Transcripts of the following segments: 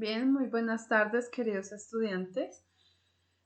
Bien, muy buenas tardes, queridos estudiantes.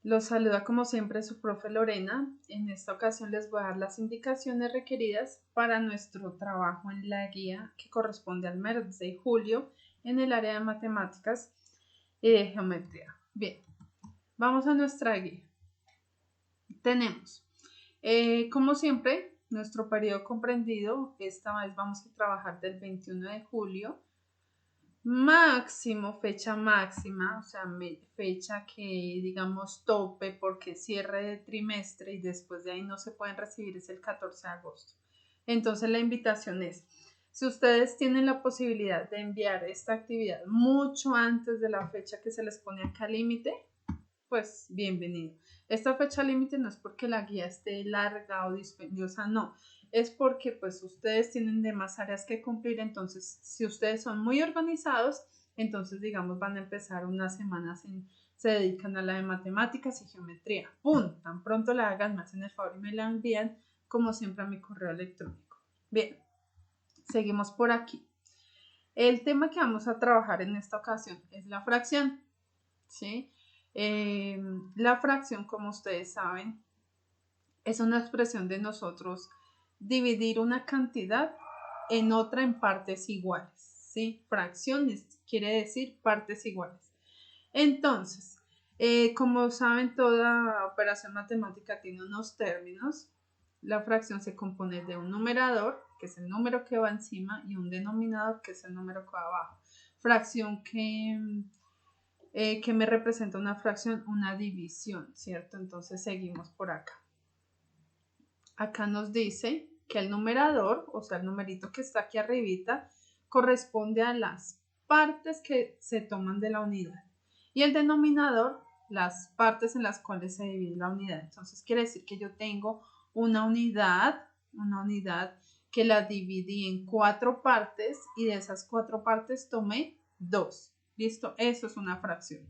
Los saluda como siempre su profe Lorena. En esta ocasión les voy a dar las indicaciones requeridas para nuestro trabajo en la guía que corresponde al mes de julio en el área de matemáticas y de geometría. Bien, vamos a nuestra guía. Tenemos, como siempre, nuestro periodo comprendido. Esta vez vamos a trabajar del 21 de julio máximo, fecha máxima, o sea, fecha que digamos tope porque cierre de trimestre y después de ahí no se pueden recibir, es el 14 de agosto. Entonces la invitación es, si ustedes tienen la posibilidad de enviar esta actividad mucho antes de la fecha que se les pone acá límite, pues bienvenido. Esta fecha límite no es porque la guía esté larga o dispendiosa, no, es porque pues ustedes tienen demás áreas que cumplir. Entonces si ustedes son muy organizados, entonces digamos van a empezar unas semanas se dedican a la de matemáticas y geometría, ¡pum! Tan pronto la hagan, me hacen el favor y me la envían como siempre a mi correo electrónico. Bien, seguimos por aquí. El tema que vamos a trabajar en esta ocasión es la fracción, ¿sí? La fracción, como ustedes saben, es una expresión de nosotros dividir una cantidad en otra en partes iguales, ¿sí? Fracciones quiere decir partes iguales. Entonces, como saben, toda operación matemática tiene unos términos. La fracción se compone de un numerador, que es el número que va encima, y un denominador, que es el número que va abajo. Fracción que me representa una fracción, una división, ¿cierto? Entonces seguimos por acá. Acá nos dice que el numerador, o sea, el numerito que está aquí arribita, corresponde a las partes que se toman de la unidad. Y el denominador, las partes en las cuales se divide la unidad. Entonces quiere decir que yo tengo una unidad que la dividí en 4 partes y de esas 4 partes tomé 2. ¿Listo? Eso es una fracción.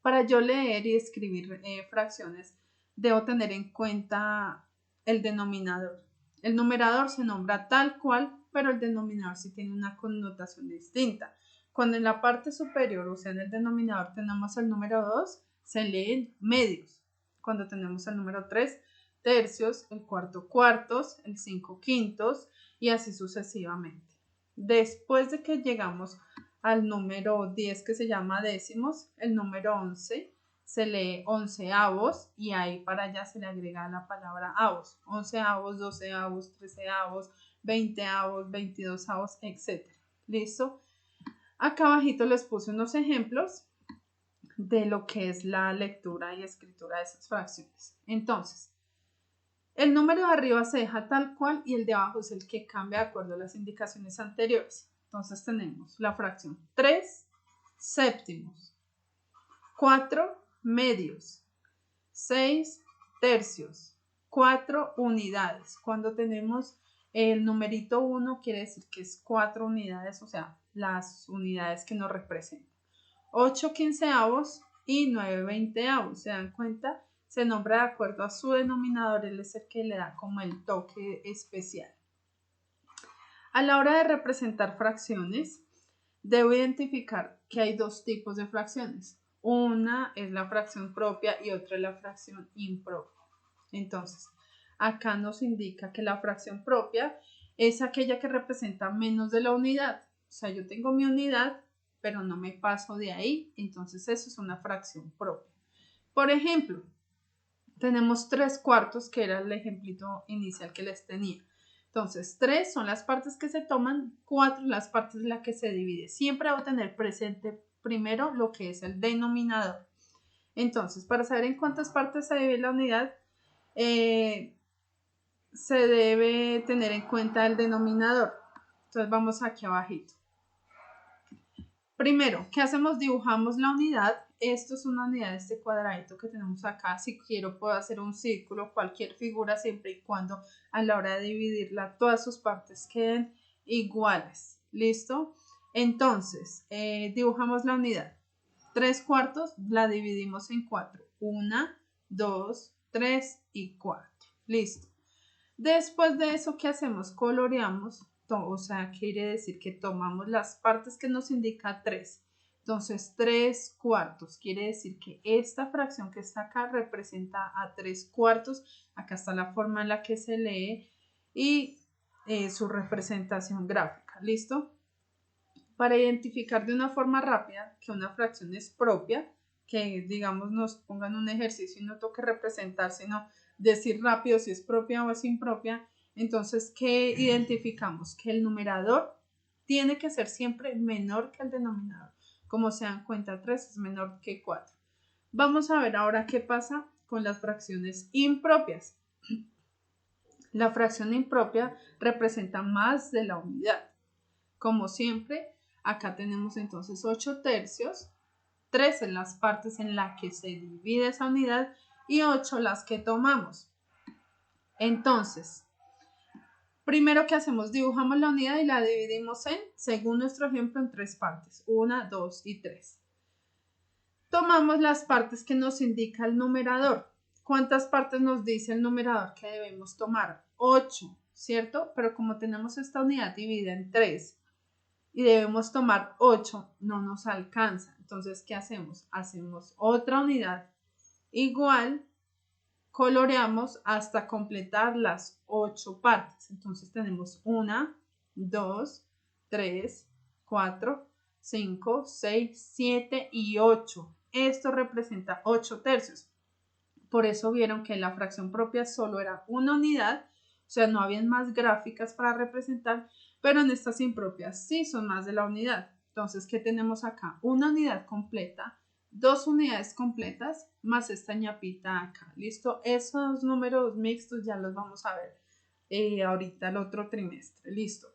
Para yo leer y escribir fracciones, debo tener en cuenta el denominador. El numerador se nombra tal cual, pero el denominador sí tiene una connotación distinta. Cuando en la parte superior, o sea, en el denominador tenemos el número 2, se leen medios. Cuando tenemos el número 3, tercios, el cuarto cuartos, el 5 quintos y así sucesivamente. Después de que llegamos al número 10 que se llama décimos, el número 11 se lee onceavos y ahí para allá se le agrega la palabra avos, onceavos, doceavos, treceavos, veinteavos, veintidosavos, etc. ¿Listo? Acá abajito les puse unos ejemplos de lo que es la lectura y escritura de esas fracciones. Entonces, el número de arriba se deja tal cual y el de abajo es el que cambia de acuerdo a las indicaciones anteriores. Entonces tenemos la fracción 3 séptimos, 4 medios, 6 tercios, 4 unidades. Cuando tenemos el numerito 1 quiere decir que es 4 unidades, o sea, las unidades que nos representan. 8 quinceavos y 9 veinteavos. ¿Se dan cuenta? Se nombra de acuerdo a su denominador, él es el que le da como el toque especial. A la hora de representar fracciones, debo identificar que hay dos tipos de fracciones. Una es la fracción propia y otra es la fracción impropia. Entonces, acá nos indica que la fracción propia es aquella que representa menos de la unidad. O sea, yo tengo mi unidad, pero no me paso de ahí, entonces eso es una fracción propia. Por ejemplo, tenemos 3 cuartos, que era el ejemplito inicial que les tenía. Entonces, 3 son las partes que se toman, 4 las partes en las que se divide. Siempre voy a tener presente primero lo que es el denominador. Entonces, para saber en cuántas partes se divide la unidad, se debe tener en cuenta el denominador. Entonces, vamos aquí abajito. Primero, ¿qué hacemos? Dibujamos la unidad. Esto es una unidad, este cuadradito que tenemos acá. Si quiero puedo hacer un círculo, cualquier figura, siempre y cuando a la hora de dividirla todas sus partes queden iguales. ¿Listo? Entonces, dibujamos la unidad. 3 cuartos la dividimos en 4. 1, 2, 3 y 4. Listo. Después de eso, ¿qué hacemos? Coloreamos, o sea, quiere decir que tomamos las partes que nos indica 3. Entonces 3/4 quiere decir que esta fracción que está acá representa a 3/4. Acá está la forma en la que se lee y su representación gráfica. ¿Listo? Para identificar de una forma rápida que una fracción es propia, que digamos nos pongan un ejercicio y no toque representar, sino decir rápido si es propia o es impropia, entonces, ¿qué identificamos? Que el numerador tiene que ser siempre menor que el denominador. Como se dan cuenta, 3 es menor que 4. Vamos a ver ahora qué pasa con las fracciones impropias. La fracción impropia representa más de la unidad. Como siempre, acá tenemos entonces 8/3, 3 en las partes en las que se divide esa unidad y 8 las que tomamos. Entonces, primero que hacemos, dibujamos la unidad y la dividimos según nuestro ejemplo, en 3 partes, 1, 2 y 3. Tomamos las partes que nos indica el numerador. ¿Cuántas partes nos dice el numerador que debemos tomar? 8, ¿cierto? Pero como tenemos esta unidad dividida en 3 y debemos tomar 8, no nos alcanza. Entonces, ¿qué hacemos? Hacemos otra unidad igual, coloreamos hasta completar las 8 partes. Entonces tenemos 1, 2, 3, 4, 5, 6, 7 y 8. Esto representa 8/3. Por eso vieron que la fracción propia solo era una unidad, o sea, no habían más gráficas para representar, pero en estas impropias sí son más de la unidad. Entonces, ¿qué tenemos acá? Una unidad completa, 2 unidades completas, más esta ñapita acá. ¿Listo? Esos números mixtos ya los vamos a ver ahorita el otro trimestre. ¿Listo?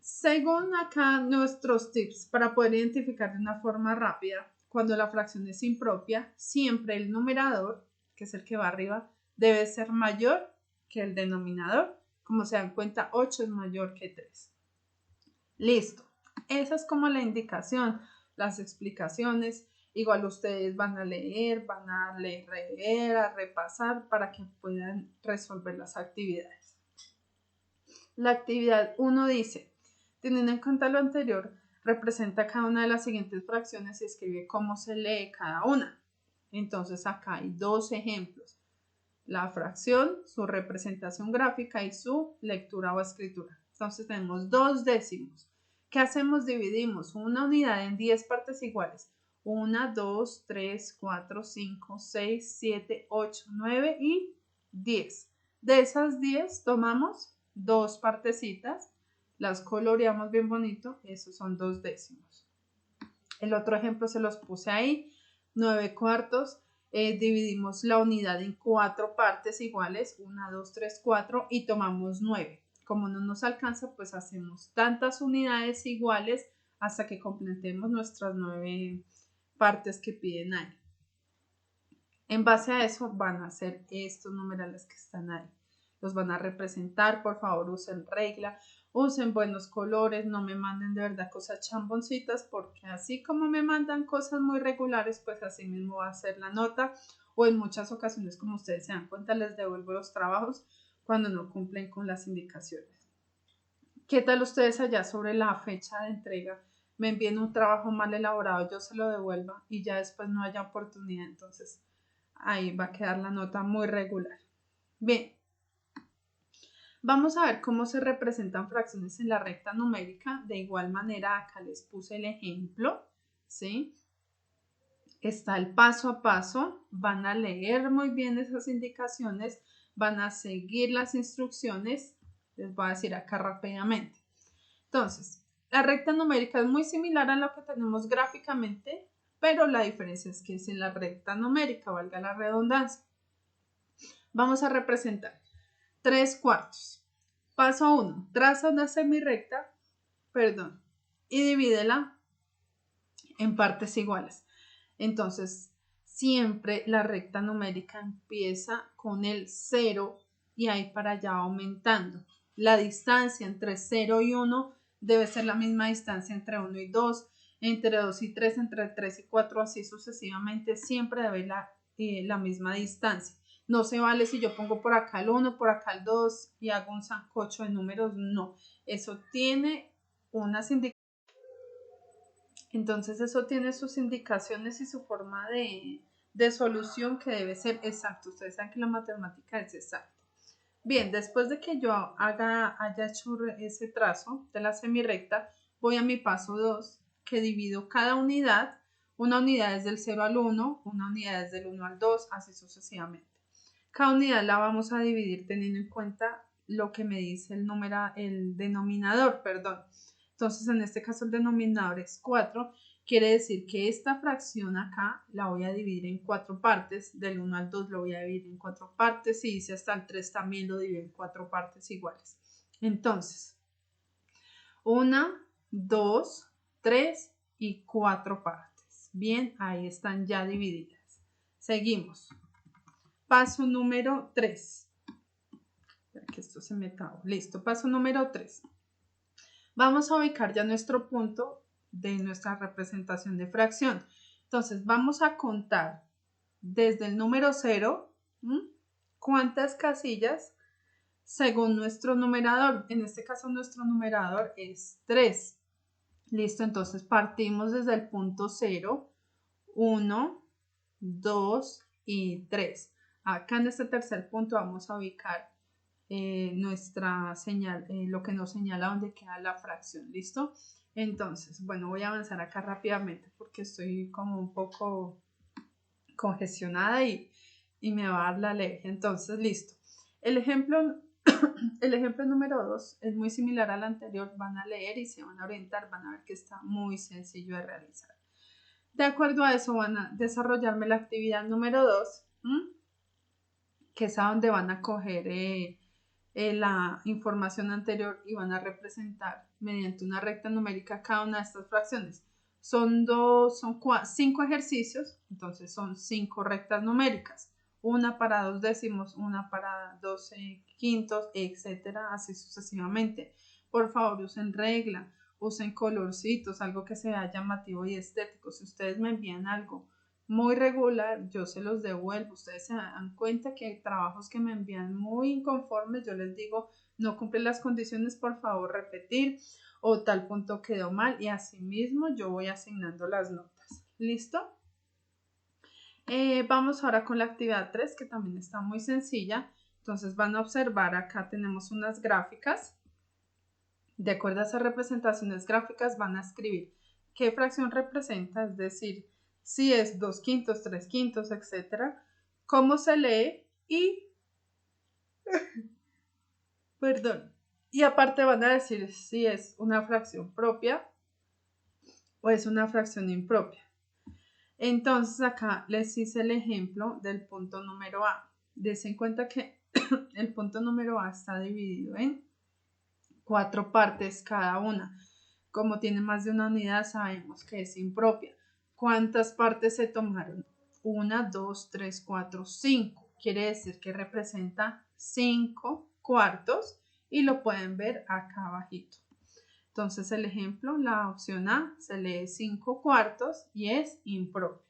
Según acá nuestros tips para poder identificar de una forma rápida, cuando la fracción es impropia, siempre el numerador, que es el que va arriba, debe ser mayor que el denominador. Como se dan cuenta, 8 es mayor que 3. Listo. Esa es como la indicación, las explicaciones. Igual ustedes van a leer, a repasar para que puedan resolver las actividades. La actividad 1 dice, teniendo en cuenta lo anterior, representa cada una de las siguientes fracciones y escribe cómo se lee cada una. Entonces acá hay 2 ejemplos. La fracción, su representación gráfica y su lectura o escritura. Entonces tenemos 2 décimos. ¿Qué hacemos? Dividimos una unidad en 10 partes iguales. 1, 2, 3, 4, 5, 6, 7, 8, 9 y 10. De esas 10 tomamos 2 partecitas, las coloreamos bien bonito, esos son 2 décimos. El otro ejemplo se los puse ahí, 9/4, dividimos la unidad en 4 partes iguales, 1, 2, 3, 4 y tomamos 9. Como no nos alcanza, pues hacemos tantas unidades iguales hasta que completemos nuestras 9 partes que piden ahí. En base a eso van a hacer estos numerales que están ahí. Los van a representar, por favor usen regla, usen buenos colores, no me manden de verdad cosas chamboncitas porque así como me mandan cosas muy regulares, pues así mismo va a ser la nota o en muchas ocasiones, como ustedes se dan cuenta, les devuelvo los trabajos cuando no cumplen con las indicaciones. ¿Qué tal ustedes allá sobre la fecha de entrega? Me envíen un trabajo mal elaborado, yo se lo devuelva y ya después no haya oportunidad, entonces ahí va a quedar la nota muy regular. Bien, vamos a ver cómo se representan fracciones en la recta numérica. De igual manera, acá les puse el ejemplo, ¿sí? Está el paso a paso, van a leer muy bien esas indicaciones, van a seguir las instrucciones, les voy a decir acá rápidamente. Entonces, la recta numérica es muy similar a lo que tenemos gráficamente, pero la diferencia es que es en la recta numérica, valga la redundancia. Vamos a representar 3/4. Paso 1. Traza una semirrecta, y divídela en partes iguales. Entonces, siempre la recta numérica empieza con el 0 y ahí para allá aumentando. La distancia entre 0 y 1 debe ser la misma distancia entre 1 y 2, entre 2 y 3, entre 3 y 4, así sucesivamente, siempre debe la misma distancia. No se vale si yo pongo por acá el 1, por acá el 2 y hago un sancocho de números, no. Eso tiene unas indicaciones. Entonces eso tiene sus indicaciones y su forma de solución que debe ser exacto. Ustedes saben que la matemática es exacta. Bien, después de que yo haya hecho ese trazo de la semirrecta, voy a mi paso 2, que divido cada unidad. Una unidad es del 0 al 1, una unidad es del 1 al 2, así sucesivamente. Cada unidad la vamos a dividir teniendo en cuenta lo que me dice el denominador, perdón. Entonces, en este caso el denominador es 4, quiere decir que esta fracción acá la voy a dividir en 4 partes, del 1 al 2 lo voy a dividir en 4 partes, y dice hasta el 3 también lo divido en 4 partes iguales. Entonces, 1, 2, 3 y 4 partes. Bien, ahí están ya divididas. Seguimos. Paso número 3. Para que esto se meta. Listo, paso número 3. Vamos a ubicar ya nuestro punto de nuestra representación de fracción. Entonces, vamos a contar desde el número 0, cuántas casillas según nuestro numerador. En este caso, nuestro numerador es 3. Listo, entonces partimos desde el punto 0, 1, 2 y 3. Acá en este tercer punto vamos a ubicar nuestra señal, lo que nos señala dónde queda la fracción, ¿listo? Entonces, bueno, voy a avanzar acá rápidamente porque estoy como un poco congestionada y me va a dar la alergia. Entonces, listo. El ejemplo número 2 es muy similar al anterior. Van a leer y se van a orientar, van a ver que está muy sencillo de realizar. De acuerdo a eso van a desarrollarme la actividad número 2, que es a donde van a coger la información anterior y van a representar mediante una recta numérica cada una de estas fracciones. Son 5 ejercicios, entonces son 5 rectas numéricas. Una para 2 décimos, una para 12 quintos, etcétera, así sucesivamente. Por favor, usen regla, usen colorcitos, algo que sea llamativo y estético. Si ustedes me envían algo muy regular, yo se los devuelvo. Ustedes se dan cuenta que hay trabajos que me envían muy inconformes, yo les digo, no cumple las condiciones, por favor repetir, o tal punto quedó mal, y así mismo yo voy asignando las notas. ¿Listo? Vamos ahora con la actividad 3, que también está muy sencilla. Entonces van a observar, acá tenemos unas gráficas. De acuerdo a esas representaciones gráficas van a escribir qué fracción representa, es decir, si es 2 quintos, 3 quintos, etcétera, cómo se lee y, perdón, y aparte van a decir si es una fracción propia o es una fracción impropia. Entonces acá les hice el ejemplo del punto número A. Dense cuenta que el punto número A está dividido en 4 partes cada una. Como tiene más de una unidad, sabemos que es impropia. ¿Cuántas partes se tomaron? 1, 2, 3, 4, 5. Quiere decir que representa 5 cuartos y lo pueden ver acá abajito. Entonces el ejemplo, la opción A, se lee 5 cuartos y es impropia.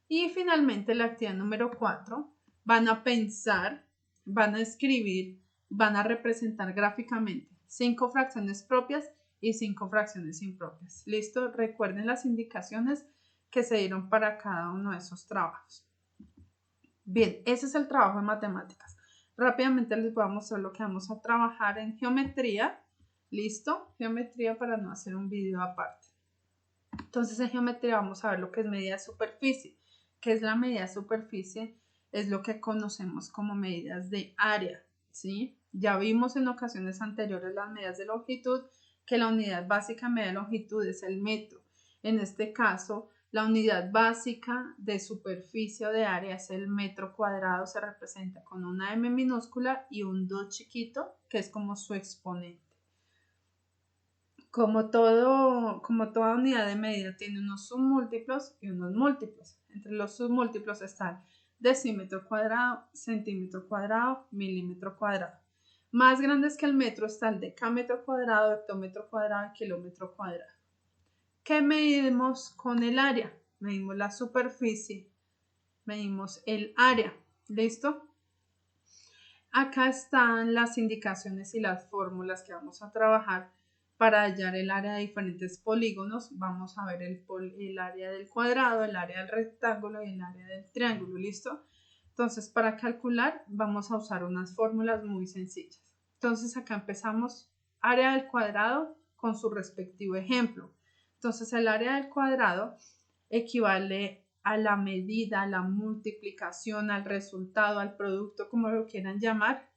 Y finalmente la actividad número 4, van a pensar, van a escribir, van a representar gráficamente 5 fracciones propias y 5 fracciones impropias. ¿Listo? Recuerden las indicaciones que se dieron para cada uno de esos trabajos. Bien, ese es el trabajo de matemáticas. Rápidamente les voy a mostrar lo que vamos a trabajar en geometría. ¿Listo? Geometría para no hacer un video aparte. Entonces en geometría vamos a ver lo que es medida de superficie. ¿Qué es la medida de superficie? Es lo que conocemos como medidas de área, ¿sí? Ya vimos en ocasiones anteriores las medidas de longitud, que la unidad básica de medida de longitud es el metro. En este caso, la unidad básica de superficie o de área es el metro cuadrado, se representa con una m minúscula y un 2 chiquito, que es como su exponente. Como toda unidad de medida tiene unos submúltiplos y unos múltiplos. Entre los submúltiplos están decímetro cuadrado, centímetro cuadrado, milímetro cuadrado. Más grandes que el metro está el decámetro cuadrado, hectómetro cuadrado y kilómetro cuadrado. ¿Qué medimos con el área? Medimos la superficie, medimos el área. ¿Listo? Acá están las indicaciones y las fórmulas que vamos a trabajar Para hallar el área de diferentes polígonos, vamos a ver el área del cuadrado, el área del rectángulo y el área del triángulo, ¿listo? Entonces, para calcular, vamos a usar unas fórmulas muy sencillas. Entonces, acá empezamos área del cuadrado con su respectivo ejemplo. Entonces, el área del cuadrado equivale a la medida, a la multiplicación, al resultado, al producto, como lo quieran llamar,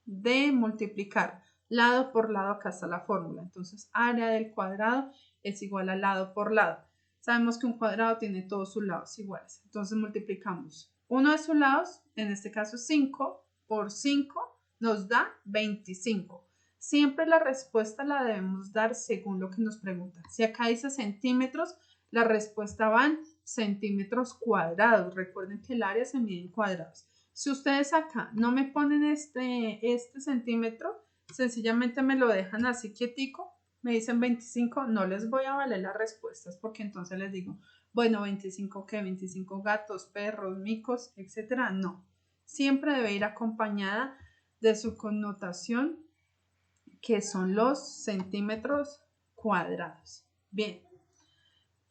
de multiplicar lado por lado. Acá está la fórmula. Entonces, área del cuadrado es igual a lado por lado. Sabemos que un cuadrado tiene todos sus lados iguales. Entonces, multiplicamos uno de sus lados, en este caso 5, por 5 nos da 25. Siempre la respuesta la debemos dar según lo que nos preguntan. Si acá dice centímetros, la respuesta va en centímetros cuadrados. Recuerden que el área se mide en cuadrados. Si ustedes acá no me ponen este centímetro, sencillamente me lo dejan así quietico, me dicen 25, no les voy a valer las respuestas porque entonces les digo, bueno, 25 ¿qué? 25 gatos, perros, micos, etcétera. No, siempre debe ir acompañada de su connotación, que son los centímetros cuadrados. Bien,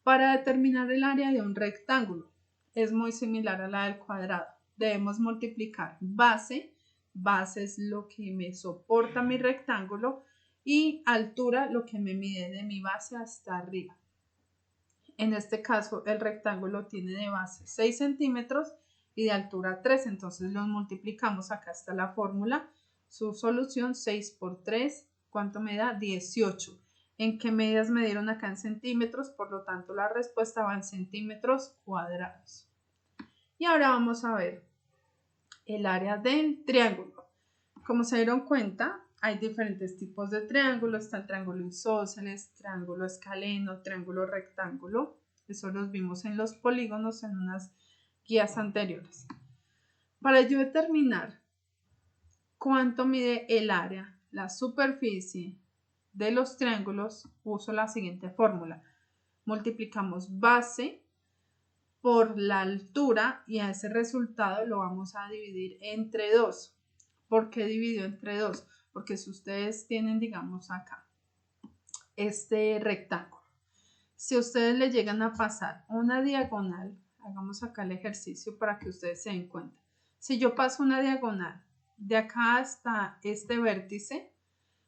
para determinar el área de un rectángulo, es muy similar a la del cuadrado. Debemos multiplicar base es lo que me soporta mi rectángulo, y altura, lo que me mide de mi base hasta arriba. En este caso, el rectángulo tiene de base 6 centímetros y de altura 3, entonces los multiplicamos. Acá está la fórmula, su solución: 6 por 3, ¿cuánto me da? 18. ¿En qué medidas me dieron acá? En centímetros, por lo tanto la respuesta va en centímetros cuadrados. Y ahora vamos a ver el área del triángulo. Como se dieron cuenta, hay diferentes tipos de triángulos. Está el triángulo isósceles, triángulo escaleno, triángulo rectángulo. Eso los vimos en los polígonos en unas guías anteriores. Para yo determinar cuánto mide el área, la superficie de los triángulos, uso la siguiente fórmula. Multiplicamos base por la altura y a ese resultado lo vamos a dividir entre 2. ¿Por qué dividió entre 2? Porque si ustedes tienen, digamos acá, este rectángulo, si ustedes le llegan a pasar una diagonal, hagamos acá el ejercicio para que ustedes se den cuenta. Si yo paso una diagonal de acá hasta este vértice,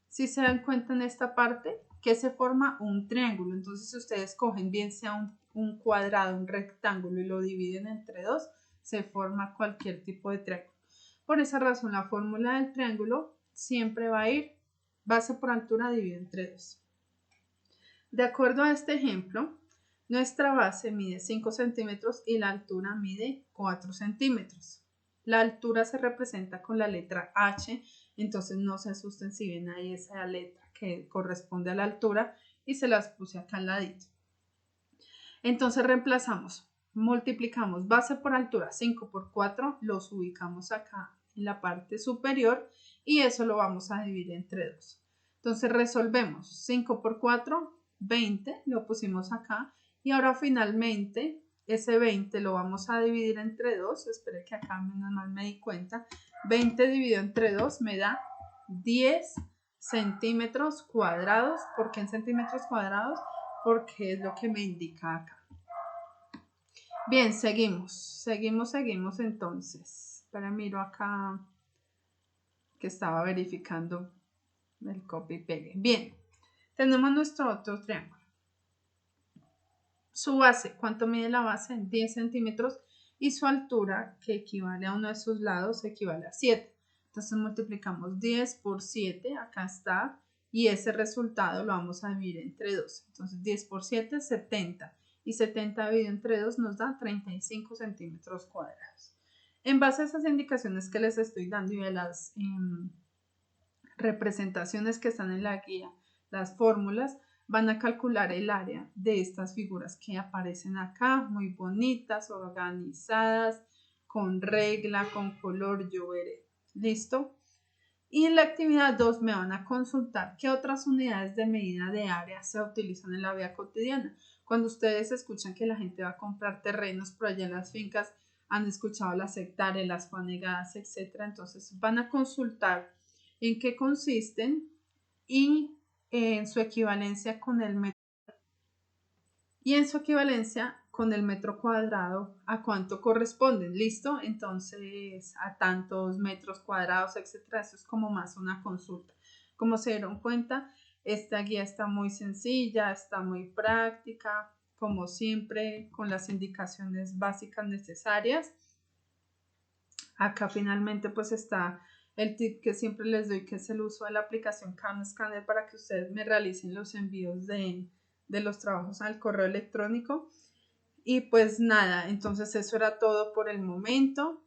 si se dan cuenta en esta parte que se forma un triángulo. Entonces, si ustedes cogen bien sea un cuadrado, un rectángulo y lo dividen entre 2, se forma cualquier tipo de triángulo. Por esa razón, la fórmula del triángulo siempre va a ir base por altura dividido entre 2. De acuerdo a este ejemplo, nuestra base mide 5 centímetros y la altura mide 4 centímetros. La altura se representa con la letra H, entonces no se asusten si ven ahí esa letra que corresponde a la altura, y se las puse acá al ladito. Entonces reemplazamos, multiplicamos base por altura, 5 por 4, los ubicamos acá en la parte superior y eso lo vamos a dividir entre 2. Entonces resolvemos, 5 por 4, 20, lo pusimos acá, y ahora finalmente ese 20 lo vamos a dividir entre 2, espere que acá menos mal me di cuenta, 20 dividido entre 2 me da 10 centímetros cuadrados. ¿Por qué en centímetros cuadrados? Porque es lo que me indica acá. Bien, seguimos entonces. Pero miro acá que estaba verificando el copy y pegue. Bien, tenemos nuestro otro triángulo. Su base, ¿cuánto mide la base? 10 centímetros, y su altura, que equivale a uno de sus lados, equivale a 7. Entonces multiplicamos 10 por 7, acá está, y ese resultado lo vamos a dividir entre 2. Entonces 10 por 7 es 70, y 70 dividido entre 2 nos da 35 centímetros cuadrados. En base a esas indicaciones que les estoy dando y a las representaciones que están en la guía, las fórmulas, van a calcular el área de estas figuras que aparecen acá, muy bonitas, organizadas, con regla, con color, yo veré. ¿Listo? Y en la actividad 2 me van a consultar qué otras unidades de medida de área se utilizan en la vida cotidiana. Cuando ustedes escuchan que la gente va a comprar terrenos por allá en las fincas, han escuchado las hectáreas, las fanegadas, etc. Entonces van a consultar en qué consisten y en su equivalencia con el metro y en su equivalencia con el metro cuadrado a cuánto corresponden, ¿listo? Entonces a tantos metros cuadrados, etcétera. Eso es como más una consulta. Como se dieron cuenta, esta guía está muy sencilla, está muy práctica, como siempre, con las indicaciones básicas necesarias. Acá finalmente pues está el tip que siempre les doy, que es el uso de la aplicación CamScanner para que ustedes me realicen los envíos de los trabajos al correo electrónico. Y pues nada, entonces eso era todo por el momento.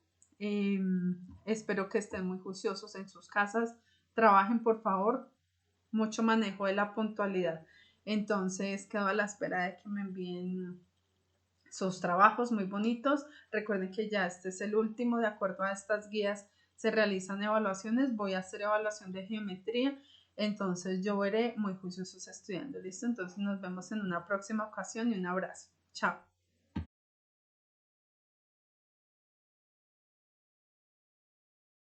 Espero que estén muy juiciosos en sus casas. Trabajen, por favor. Mucho manejo de la puntualidad. Entonces quedo a la espera de que me envíen sus trabajos muy bonitos. Recuerden que ya este es el último. De acuerdo a estas guías se realizan evaluaciones. Voy a hacer evaluación de geometría. Entonces yo veré muy juiciosos estudiando. ¿Listo? Entonces nos vemos en una próxima ocasión y un abrazo. Chao.